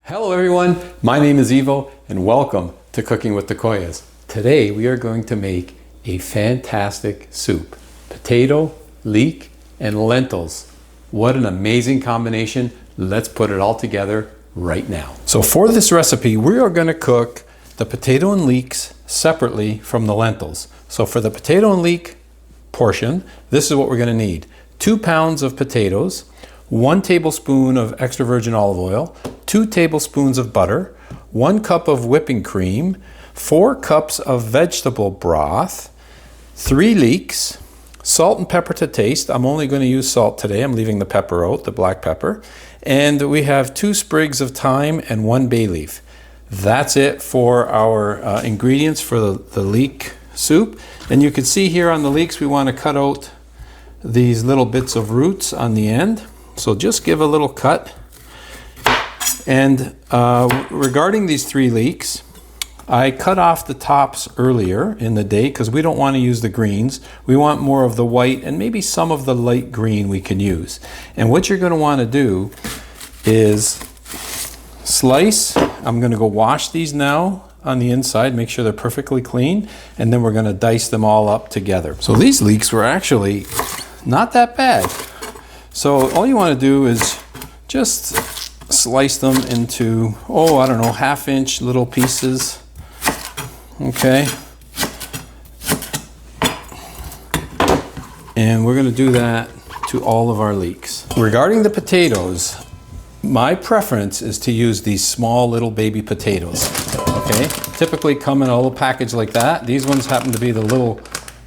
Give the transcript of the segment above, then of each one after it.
Hello everyone, my name is EVOO and welcome to Cooking with the Koyas. Today we are going to make a fantastic soup. Potato, leek, and lentils. What an amazing combination. Let's put it all together right now. So for this recipe, we are going to cook the potato and leeks separately from the lentils. So for the potato and leek portion, this is what we're going to need. 2 pounds of potatoes, 1 tablespoon of extra virgin olive oil, 2 tablespoons of butter, 1 cup of whipping cream, 4 cups of vegetable broth, 3 leeks, salt and pepper to taste. I'm only going to use salt today. I'm leaving the pepper out, the black pepper. And we have 2 sprigs of thyme and 1 bay leaf. That's it for our ingredients for the leek soup. And you can see here on the leeks, we want to cut out these little bits of roots on the end. So just give a little cut. And regarding these 3 leeks, I cut off the tops earlier in the day because we don't want to use the greens. We want more of the white and maybe some of the light green we can use. And what you're going to want to do is slice. I'm going to go wash these now on the inside, make sure they're perfectly clean, and then we're going to dice them all up together. So these leeks were actually not that bad. So all you want to do is just slice them into, I don't know, 1/2 inch little pieces. Okay. And we're going to do that to all of our leeks. Regarding the potatoes, my preference is to use these small little baby potatoes. Okay. Typically come in a little package like that. These ones happen to be the little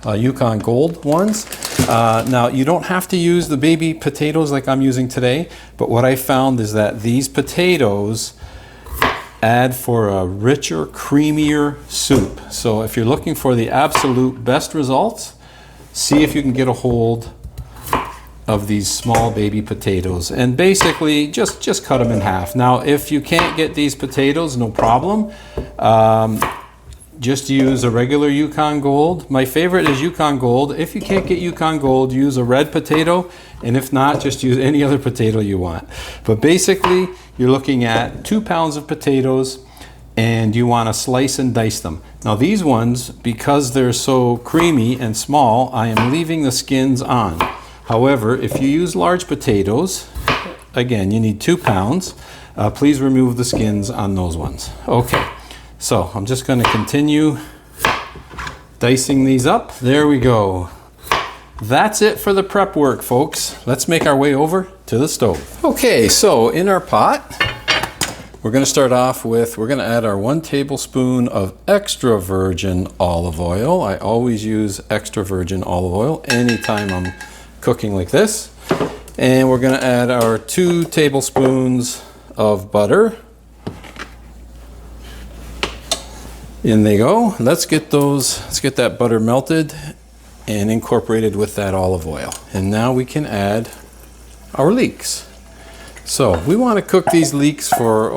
Yukon Gold ones. Now, you don't have to use the baby potatoes like I'm using today, but what I found is that these potatoes add for a richer, creamier soup. So if you're looking for the absolute best results, see if you can get a hold of these small baby potatoes. And basically, just cut them in half. Now, if you can't get these potatoes, no problem. Just use a regular Yukon Gold. My favorite is Yukon Gold. If you can't get Yukon Gold, use a red potato. And if not, just use any other potato you want. But basically, you're looking at 2 pounds of potatoes and you want to slice and dice them. Now these ones, because they're so creamy and small, I am leaving the skins on. However, if you use large potatoes, again, you need 2 pounds. Please remove the skins on those ones. Okay. So I'm just going to continue dicing these up. There we go. That's it for the prep work, folks. Let's make our way over to the stove. Okay, so in our pot, we're going to start off with, we're going to add our 1 tablespoon of extra virgin olive oil. I always use extra virgin olive oil anytime I'm cooking like this. And we're going to add our 2 tablespoons of butter. In they go. Let's get that butter melted and incorporated with that olive oil. And now we can add our leeks. So we want to cook these leeks for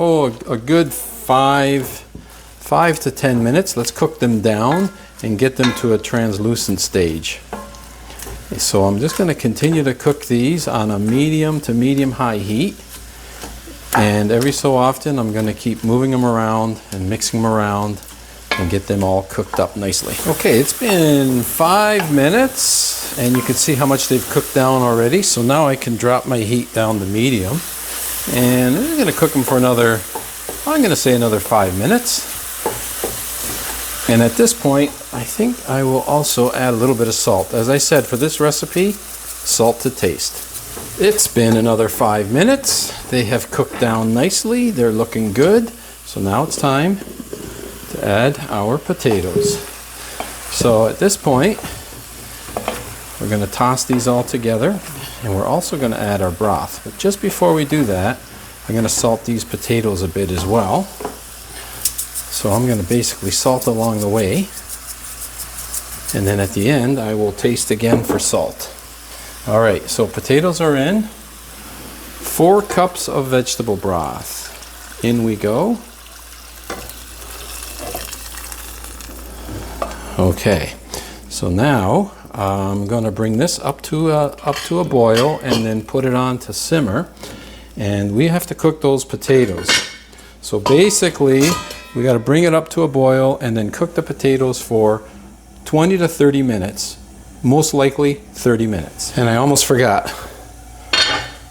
a good 5 to 10 minutes. Let's cook them down and get them to a translucent stage. So I'm just going to continue to cook these on a medium to medium high heat. And every so often I'm going to keep moving them around and mixing them around and get them all cooked up nicely. Okay, it's been 5 minutes and you can see how much they've cooked down already. So now I can drop my heat down to medium and I'm going to cook them for another 5 minutes. And at this point, I think I will also add a little bit of salt. As I said, for this recipe, salt to taste. It's been another 5 minutes. They have cooked down nicely. They're looking good. So now it's time to add our potatoes. So at this point, we're going to toss these all together and we're also going to add our broth. But just before we do that, I'm going to salt these potatoes a bit as well. So I'm going to basically salt along the way. And then at the end, I will taste again for salt. All right, so potatoes are in. 4 cups of vegetable broth. In we go. Okay, so now I'm going to bring this up to a boil and then put it on to simmer. And we have to cook those potatoes. So basically, we got to bring it up to a boil and then cook the potatoes for 20 to 30 minutes. Most likely 30 minutes. And I almost forgot.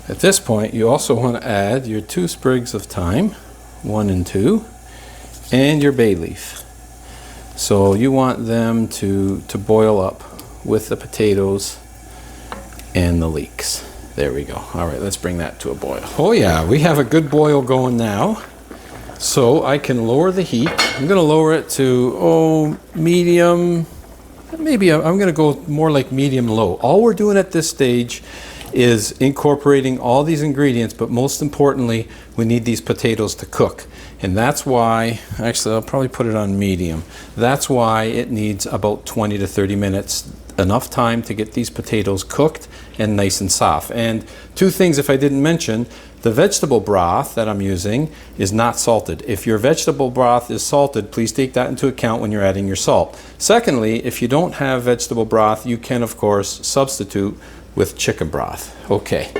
At this point, you also want to add your 2 sprigs of thyme, 1 and 2, and your bay leaf. So you want them to boil up with the potatoes and the leeks. There we go. All right, let's bring that to a boil. Oh yeah, we have a good boil going now. So I can lower the heat. I'm going to lower it to, medium. Maybe I'm going to go more like medium low. All we're doing at this stage is incorporating all these ingredients, but most importantly, we need these potatoes to cook. And that's why, actually I'll probably put it on medium. That's why it needs about 20 to 30 minutes, enough time to get these potatoes cooked and nice and soft. And 2 things if I didn't mention, the vegetable broth that I'm using is not salted. If your vegetable broth is salted, please take that into account when you're adding your salt. Secondly, if you don't have vegetable broth, you can of course substitute with chicken broth. Okay,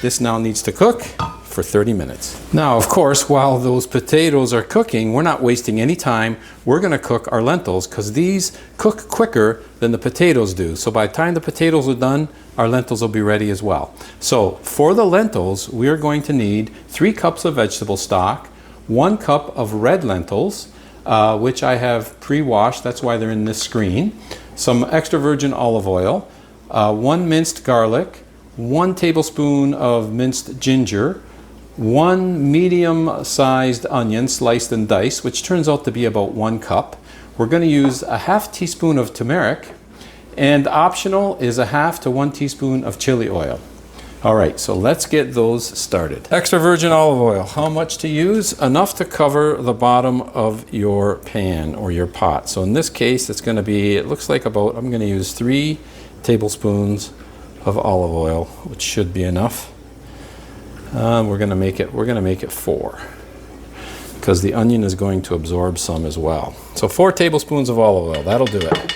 this now needs to cook for 30 minutes. Now, of course, while those potatoes are cooking, we're not wasting any time. We're gonna cook our lentils because these cook quicker than the potatoes do. So by the time the potatoes are done, our lentils will be ready as well. So for the lentils, we are going to need 3 cups of vegetable stock, 1 cup of red lentils, which I have pre-washed, that's why they're in this screen, some extra virgin olive oil, 1 minced garlic, 1 tablespoon of minced ginger, 1 medium-sized onion sliced and diced, which turns out to be about 1 cup. We're going to use a ½ teaspoon of turmeric, and optional is a ½ to 1 teaspoon of chili oil. All right, so let's get those started. Extra virgin olive oil, how much to use? Enough to cover the bottom of your pan or your pot. So in this case, it's going to be, it looks like about, I'm going to use 3 tablespoons of olive oil, which should be enough. We're going to make it 4 because the onion is going to absorb some as well. So 4 tablespoons of olive oil, that'll do it.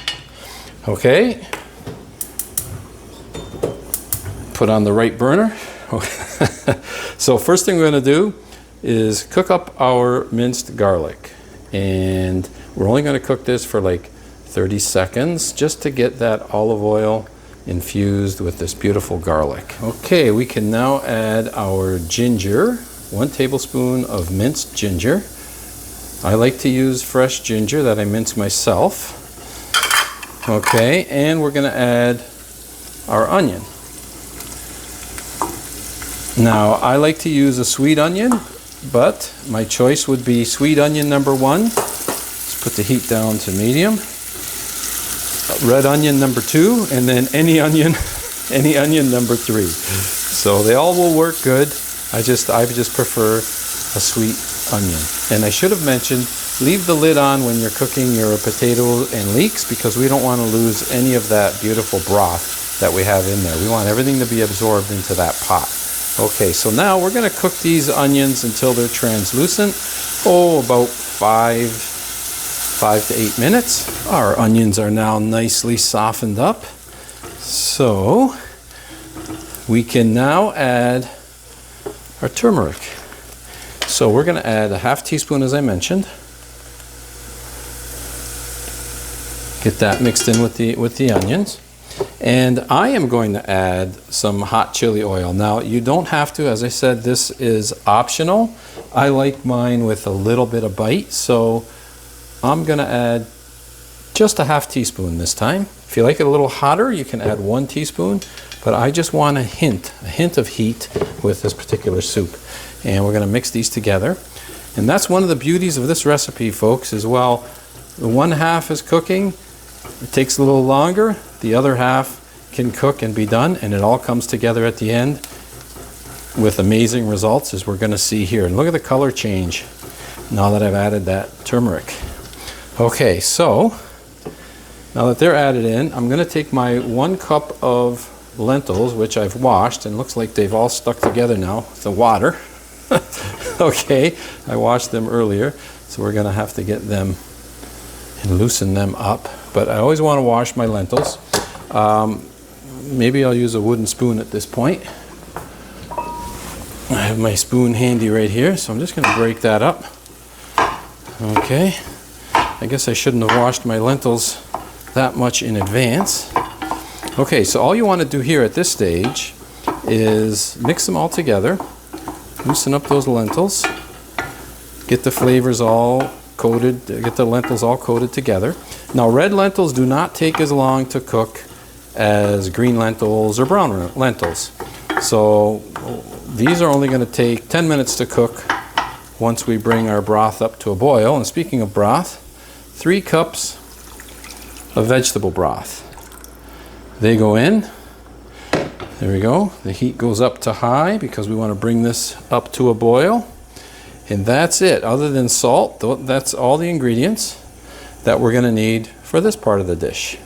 Okay. Put on the right burner. So first thing we're going to do is cook up our minced garlic, and we're only going to cook this for like 30 seconds just to get that olive oil infused with this beautiful garlic. Okay, we can now add our ginger, 1 tablespoon of minced ginger. I like to use fresh ginger that I mince myself. Okay, and we're going to add our onion. Now, I like to use a sweet onion, but my choice would be sweet onion number 1. Let's put the heat down to medium. Red onion number 2, and then any onion number 3. So they all will work good. I just prefer a sweet onion. And I should have mentioned, leave the lid on when you're cooking your potato and leeks because we don't want to lose any of that beautiful broth that we have in there. We want everything to be absorbed into that pot. Okay, so now we're going to cook these onions until they're translucent. About 5 to 8 minutes. Our onions are now nicely softened up. So we can now add our turmeric. So we're going to add a ½ teaspoon as I mentioned. Get that mixed in with the onions. And I am going to add some hot chili oil. Now, you don't have to, as I said, this is optional. I like mine with a little bit of bite, so I'm going to add just a ½ teaspoon this time. If you like it a little hotter, you can add 1 teaspoon, but I just want a hint of heat with this particular soup. And we're going to mix these together. And that's one of the beauties of this recipe, folks, as well. The 1/2 is cooking. It takes a little longer. The other half can cook and be done, and it all comes together at the end with amazing results, as we're going to see here. And look at the color change now that I've added that turmeric. Okay, so now that they're added in, I'm going to take my 1 cup of lentils, which I've washed, and looks like they've all stuck together now with the water. Okay, I washed them earlier, so we're going to have to get them and loosen them up. But I always want to wash my lentils. Maybe I'll use a wooden spoon at this point. I have my spoon handy right here, so I'm just going to break that up. Okay, I guess I shouldn't have washed my lentils that much in advance. Okay, so all you want to do here at this stage is mix them all together, loosen up those lentils, get the flavors all coated, get the lentils all coated together. Now, red lentils do not take as long to cook as green lentils or brown lentils. So these are only going to take 10 minutes to cook once we bring our broth up to a boil. And speaking of broth, 3 cups of vegetable broth. They go in. There we go. The heat goes up to high because we want to bring this up to a boil. And that's it. Other than salt, that's all the ingredients that we're going to need for this part of the dish.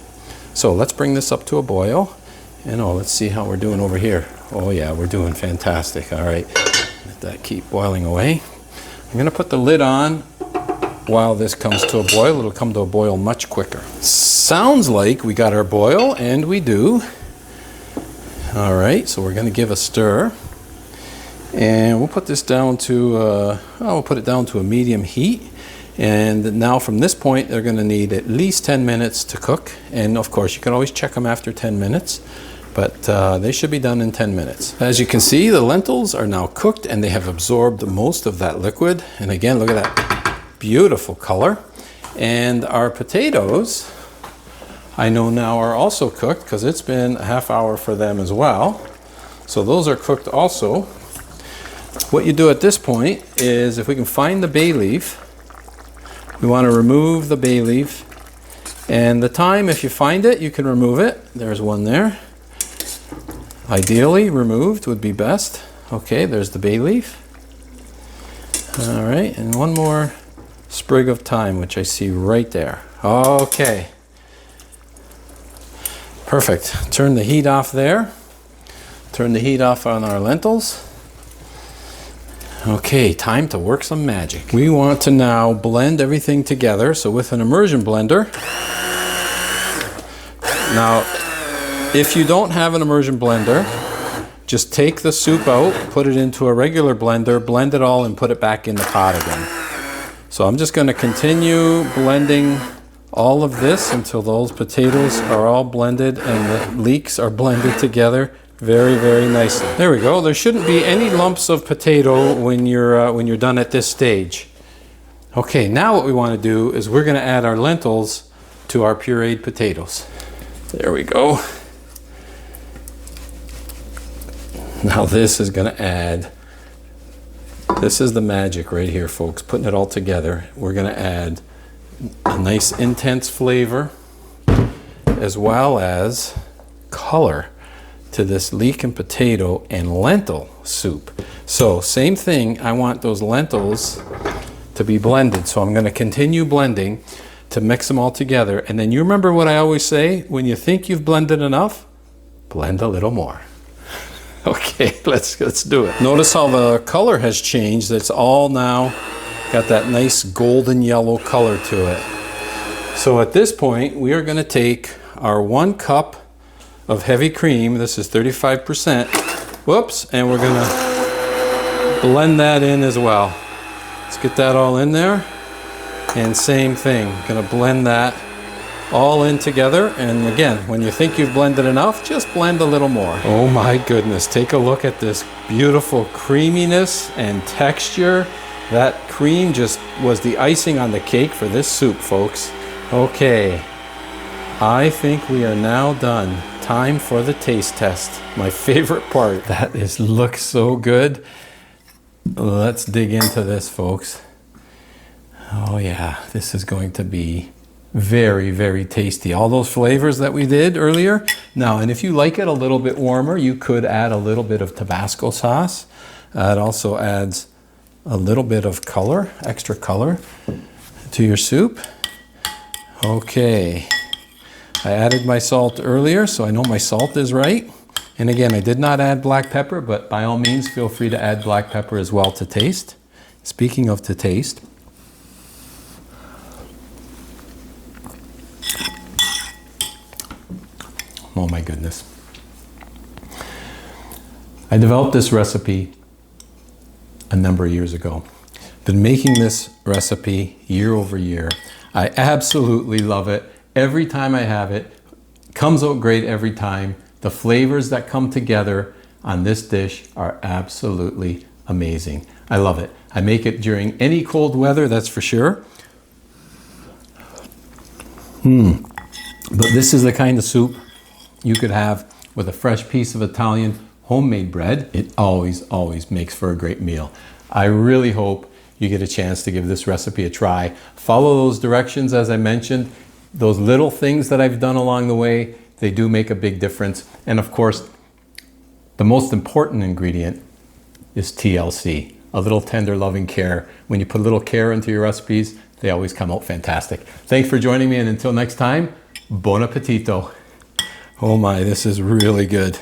So let's bring this up to a boil. And let's see how we're doing over here. Oh yeah, we're doing fantastic. All right, let that keep boiling away. I'm going to put the lid on while this comes to a boil. It'll come to a boil much quicker. Sounds like we got our boil, and we do. All right, so we're going to give a stir, and we'll put this down to we'll put it down to a medium heat. And now from this point, they're going to need at least 10 minutes to cook. And of course, you can always check them after 10 minutes, but they should be done in 10 minutes. As you can see, the lentils are now cooked and they have absorbed most of that liquid. And again, look at that beautiful color. And our potatoes, I know now, are also cooked because it's been a half hour for them as well. So those are cooked also. What you do at this point is, if we can find the bay leaf, we want to remove the bay leaf. And the thyme, if you find it, you can remove it. There's one there. Ideally, removed would be best. Okay, there's the bay leaf. All right, and one more sprig of thyme, which I see right there. Okay. Perfect. Turn the heat off there. Turn the heat off on our lentils. Okay, time to work some magic. We want to now blend everything together. So with an immersion blender. Now, if you don't have an immersion blender, just take the soup out, put it into a regular blender, blend it all, and put it back in the pot again. So I'm just going to continue blending all of this until those potatoes are all blended and the leeks are blended together very, very nicely. There we go. There shouldn't be any lumps of potato when you're done at this stage. Okay, now what we want to do is we're going to add our lentils to our pureed potatoes. There we go. Now this is going to add, this is the magic right here, folks, putting it all together. We're going to add a nice intense flavor as well as color to this leek and potato and lentil soup. So same thing, I want those lentils to be blended. So I'm going to continue blending to mix them all together. And then you remember what I always say, when you think you've blended enough, blend a little more. Okay, let's do it. Notice how the color has changed. It's all now got that nice golden yellow color to it. So at this point, we are going to take our 1 cup of heavy cream. This is 35%. Whoops, and we're going to blend that in as well. Let's get that all in there. And same thing, going to blend that all in together. And again, when you think you've blended enough, just blend a little more. Oh my goodness, take a look at this beautiful creaminess and texture. That cream just was the icing on the cake for this soup, folks. Okay, I think we are now done. Time for the taste test. My favorite part. That looks so good. Let's dig into this, folks. Oh yeah, this is going to be very, very tasty. All those flavors that we did earlier. Now, and if you like it a little bit warmer, you could add a little bit of Tabasco sauce. It also adds a little bit of color, extra color to your soup. Okay, I added my salt earlier, so I know my salt is right. And again, I did not add black pepper, but by all means, feel free to add black pepper as well to taste. Speaking of to taste, oh my goodness. I developed this recipe a number of years ago Been making this recipe year over year. I absolutely love it. Every time I have it, comes out great every time. The flavors that come together on this dish are absolutely amazing. I love it. I make it during any cold weather, that's for sure. But this is the kind of soup you could have with a fresh piece of Italian homemade bread. It always, always makes for a great meal. I really hope you get a chance to give this recipe a try. Follow those directions as I mentioned. Those little things that I've done along the way, they do make a big difference. And of course, the most important ingredient is TLC, a little tender loving care. When you put a little care into your recipes, they always come out fantastic. Thanks for joining me, and until next time, buon appetito. Oh my, this is really good.